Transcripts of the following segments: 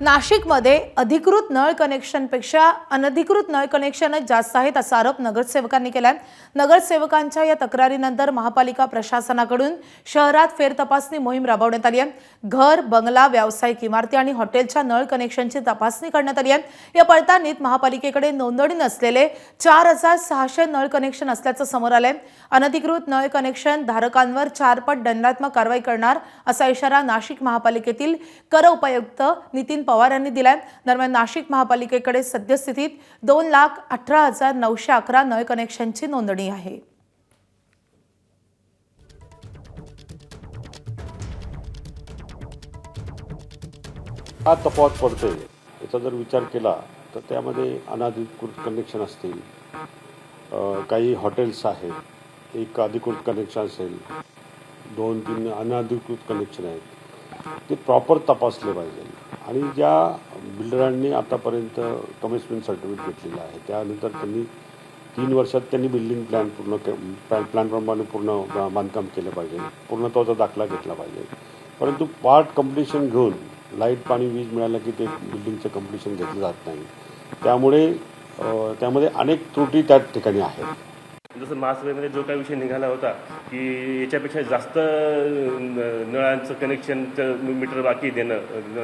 नाशिकमध्ये अधिकृत नळ कनेक्शनपेक्षा अनधिकृत नळ कनेक्शनच जास्त आहेत असा आरोप नगरसेवकांनी केलाय। नगरसेवकांच्या या तक्रारीनंतर महापालिका प्रशासनाकडून शहरात फेरतपासणी मोहीम राबवण्यात आली आहे। घर, बंगला, व्यावसायिक इमारती आणि हॉटेलच्या नळ कनेक्शनची तपासणी करण्यात आली आहे। या पडताळणीत महापालिकेकडे नोंदणी नसलेले 4600 नळ कनेक्शन असल्याचं समोर आलंय। अनधिकृत नळ कनेक्शन धारकांवर 4 पट दंडात्मक कारवाई करणार असा इशारा नाशिक महापालिकेतील कर उपायुक्त नितीन पवार यांनी दिलाय। दरम्यान नाशिक महापालिकेकडे सद्यस्थितीत 2,18,911 नळ कनेक्शनची नोंदणी आहे। हा तफावत पडतोय याचा जर विचार केला तर त्यामध्ये अनधिकृत कनेक्शन असतील, काही हॉटेल्स आहेत, एक अधिकृत कनेक्शन असेल, 2-3 अनधिकृत कनेक्शन आहेत, ते प्रॉपर तपासले पाहिजे। आणि ज्या बिल्डरांनी आतापर्यंत कमिशमेंट सर्टिफिकेट घेतलेलं आहे त्यानंतर त्यांनी 3 वर्षात त्यांनी बिल्डिंग प्लॅन प्लॅनप्रमाणे पूर्ण बांधकाम केलं पाहिजे, पूर्णत्वाचा दाखला घेतला पाहिजे। परंतु पार्ट कंप्लिशन घेऊन लाईट, पाणी, वीज मिळालं की ते बिल्डिंगचं कंप्लिशन घेतलं जात नाही। त्यामुळे त्यामध्ये अनेक त्रुटी त्या ठिकाणी आहेत। जसं महासभेमध्ये जो काही विषय निघाला होता की याच्यापेक्षा जास्त नळांचं कनेक्शनचं मीटर बाकी देणं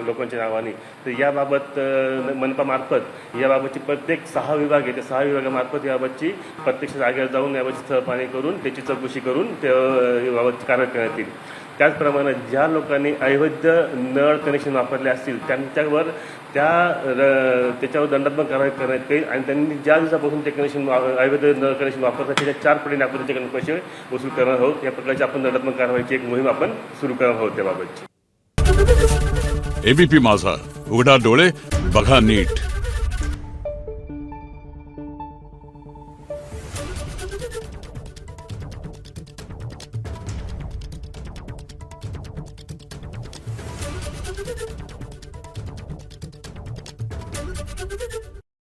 लोकांच्या नावाने, तर याबाबत मनपामार्फत याबाबतची प्रत्येक 6 विभाग आहे त्या 6 विभागामार्फत याबाबतची प्रत्यक्ष जागेवर जाऊन याबाबतची स्थळपाहणी करून त्याची चौकशी करून याबाबत कारवाई करण्यात येईल। त्याचप्रमाणे ज्या लोकांनी अवैध नळ कनेक्शन वापरले असतील त्यांच्यावर त्याच्यावर दंडात्मक कारवाई करण्यात येईल आणि त्यांनी ज्या दिवसापासून ते कनेक्शन अवैध नळ कनेक्शन वापरतात त्याच्या 4 पटीने आपण त्याच्याकडून पैसे वसूल करणार आहोत। या प्रकारची आपण दंडात्मक कारवाईची एक मोहीम आपण सुरू करणार आहोत त्याबाबतची। एबीपी माझा, उघडा डोळे बघा नीट।